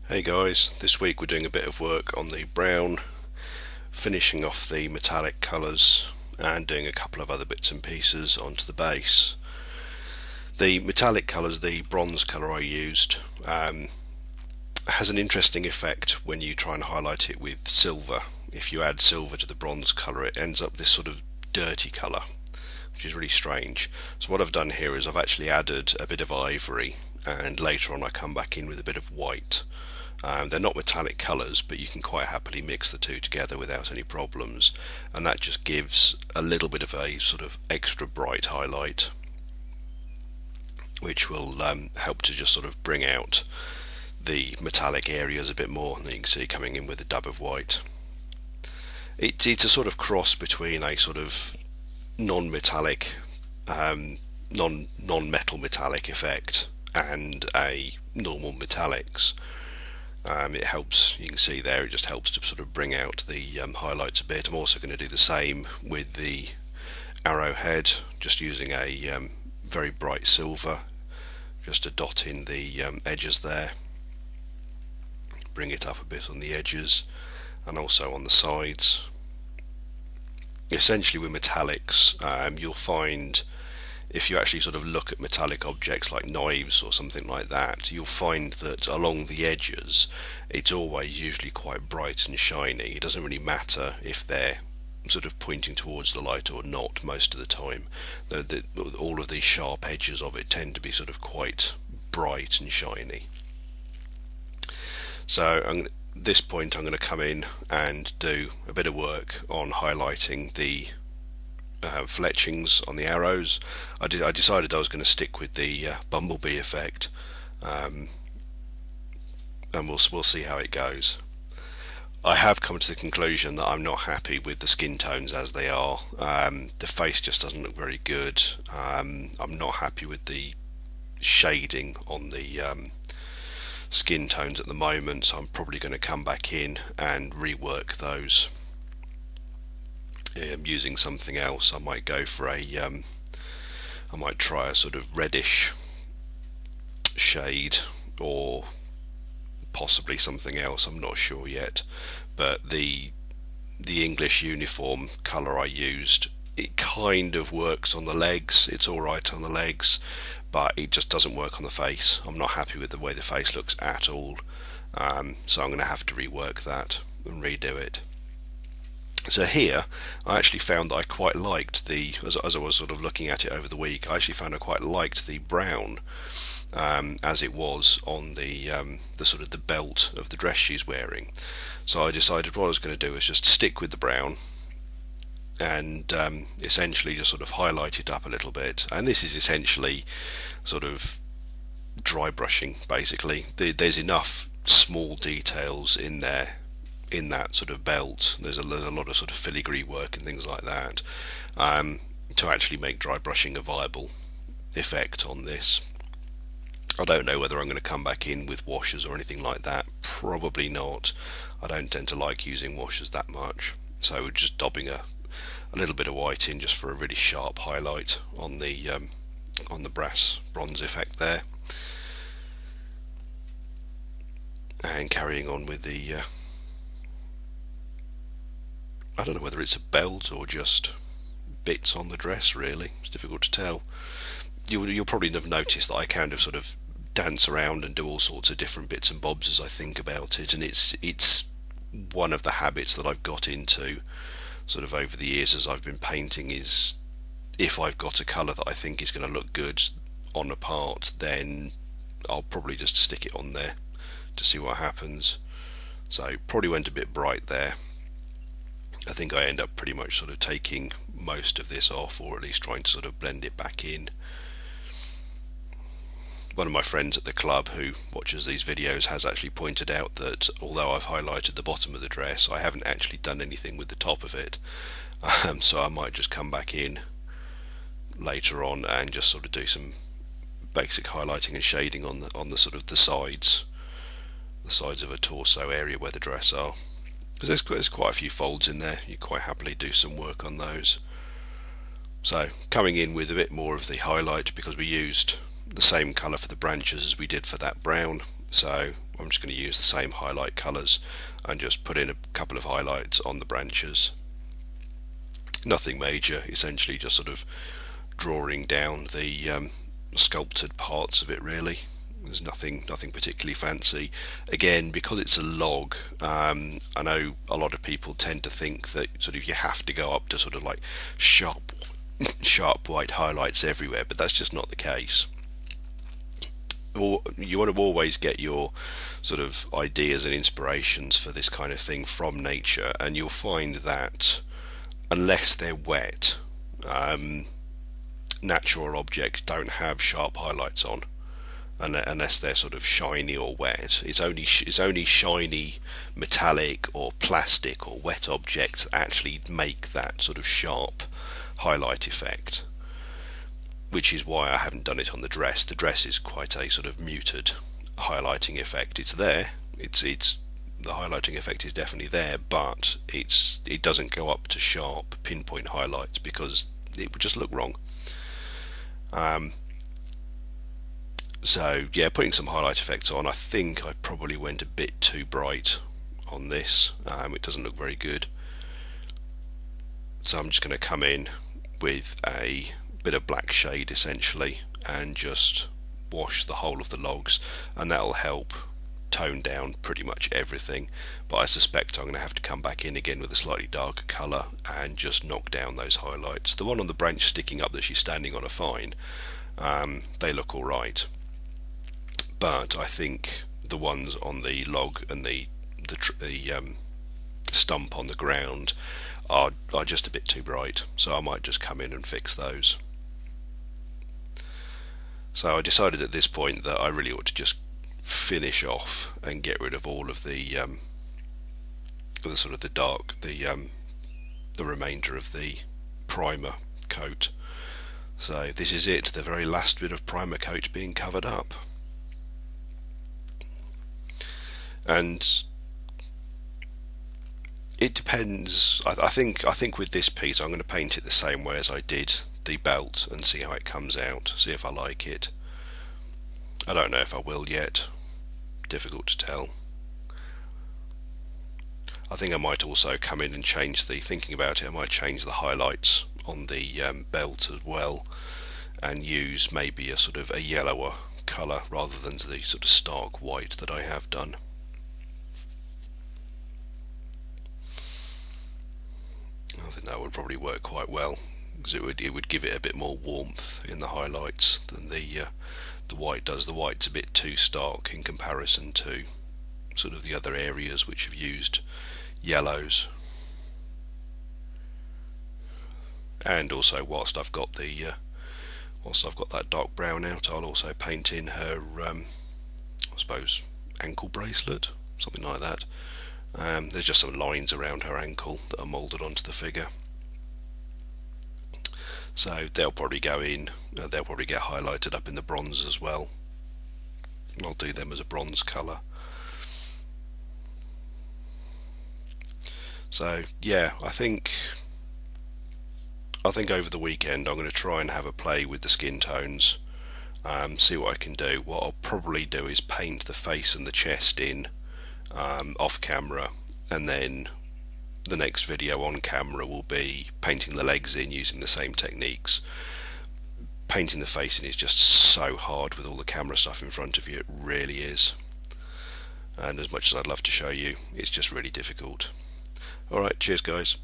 Hey guys, this week we're doing a bit of work on the brown, finishing off the metallic colours and doing a couple of other bits and pieces onto the base. The metallic colours, the bronze colour I used, has an interesting effect when you try and highlight it with silver. If you add silver to the bronze colour, it ends up this sort of dirty colour, which is really strange. So what I've done here is I've actually added a bit of ivory, and later on I come back in with a bit of white. They're not metallic colours, but you can quite happily mix the two together without any problems, and that just gives a little bit of a sort of extra bright highlight, which will help to just sort of bring out the metallic areas a bit more. And then you can see coming in with a dab of white. It's a sort of cross between a sort of non-metallic, non-metal metallic effect and a normal metallics. It helps, you can see there, it just helps to sort of bring out the highlights a bit. I'm also going to do the same with the arrowhead, just using a very bright silver, just to dot in the edges there, bring it up a bit on the edges and also on the sides. Essentially with metallics, you'll find if you actually sort of look at metallic objects like knives or something like that, you'll find that along the edges it's always usually quite bright and shiny. It doesn't really matter if they're sort of pointing towards the light or not most of the time. All of these sharp edges of it tend to be sort of quite bright and shiny. So at this point I'm going to come in and do a bit of work on highlighting the fletchings on the arrows. I decided I was going to stick with the bumblebee effect, and we'll see how it goes. I have come to the conclusion that I'm not happy with the skin tones as they are. The face just doesn't look very good. I'm not happy with the shading on the skin tones at the moment, so I'm probably going to come back in and rework those. Using something else. I might go for I might try a sort of reddish shade, or possibly something else. I'm not sure yet, but the English uniform colour I used, it kind of works on the legs. It's alright on the legs, but it just doesn't work on the face. I'm not happy with the way the face looks at all, so I'm going to have to rework that and redo it. So here I actually found that I quite liked the, as I was sort of looking at it over the week, I actually found I quite liked the brown as it was on the sort of the belt of the dress she's wearing. So I decided what I was going to do is just stick with the brown and essentially just sort of highlight it up a little bit. And this is essentially sort of dry brushing basically. There's enough small details in there, in that sort of belt. There's a lot of sort of filigree work and things like that, to actually make dry brushing a viable effect on this. I don't know whether I'm going to come back in with washers or anything like that. Probably not. I don't tend to like using washers that much, so we're just dabbing a little bit of white in just for a really sharp highlight on the bronze effect there, and carrying on with the I don't know whether it's a belt or just bits on the dress, really. It's difficult to tell. You'll probably have noticed that I kind of sort of dance around and do all sorts of different bits and bobs as I think about it, and it's one of the habits that I've got into sort of over the years as I've been painting, is if I've got a colour that I think is going to look good on a part, then I'll probably just stick it on there to see what happens. So probably went a bit bright there. I think I end up pretty much sort of taking most of this off, or at least trying to sort of blend it back in. One of my friends at the club who watches these videos has actually pointed out that although I've highlighted the bottom of the dress, I haven't actually done anything with the top of it. So I might just come back in later on and just sort of do some basic highlighting and shading on the sort of the sides of a torso area where the dress are. Because there's quite a few folds in there, you quite happily do some work on those. So coming in with a bit more of the highlight, because we used the same colour for the branches as we did for that brown, so I'm just going to use the same highlight colours and just put in a couple of highlights on the branches. Nothing major, essentially just sort of drawing down the sculpted parts of it really. There's nothing particularly fancy. Again, because it's a log, I know a lot of people tend to think that sort of you have to go up to sort of like sharp white highlights everywhere, but that's just not the case. Or you want to always get your sort of ideas and inspirations for this kind of thing from nature, and you'll find that unless they're wet, natural objects don't have sharp highlights on, unless they're sort of shiny or wet. It's only shiny, metallic or plastic or wet objects that actually make that sort of sharp highlight effect, which is why I haven't done it on the dress. The dress is quite a sort of muted highlighting effect. It's there. It's the highlighting effect is definitely there, but it doesn't go up to sharp pinpoint highlights because it would just look wrong. So yeah, putting some highlight effects on. I think I probably went a bit too bright on this. It doesn't look very good. So I'm just going to come in with a bit of black shade essentially and just wash the whole of the logs, and that'll help tone down pretty much everything. But I suspect I'm going to have to come back in again with a slightly darker colour and just knock down those highlights. The one on the branch sticking up that she's standing on are fine. They look alright, but I think the ones on the log and the stump on the ground are just a bit too bright, so I might just come in and fix those. So I decided at this point that I really ought to just finish off and get rid of all of the sort of the remainder of the primer coat. So this is it, the very last bit of primer coat being covered up. And it depends. I think with this piece I'm going to paint it the same way as I did the belt and see how it comes out, see if I like it. I don't know if I will yet. Difficult to tell. I think I might also come in and change thinking about it, I might change the highlights on the belt as well and use maybe a sort of a yellower colour rather than the sort of stark white that I have done. I think that would probably work quite well, because it would give it a bit more warmth in the highlights than the white does. The white's a bit too stark in comparison to sort of the other areas which have used yellows. And also, whilst I've got that dark brown out, I'll also paint in her I suppose ankle bracelet, something like that. There's just some lines around her ankle that are moulded onto the figure, so they'll probably go in, they'll probably get highlighted up in the bronze as well. I'll do them as a bronze colour. So yeah, I think over the weekend I'm going to try and have a play with the skin tones, see what I can do. What I'll probably do is paint the face and the chest in off camera, and then the next video on camera will be painting the legs in using the same techniques. Painting the face in is just so hard with all the camera stuff in front of you, it really is. And as much as I'd love to show you, it's just really difficult. Alright, cheers guys.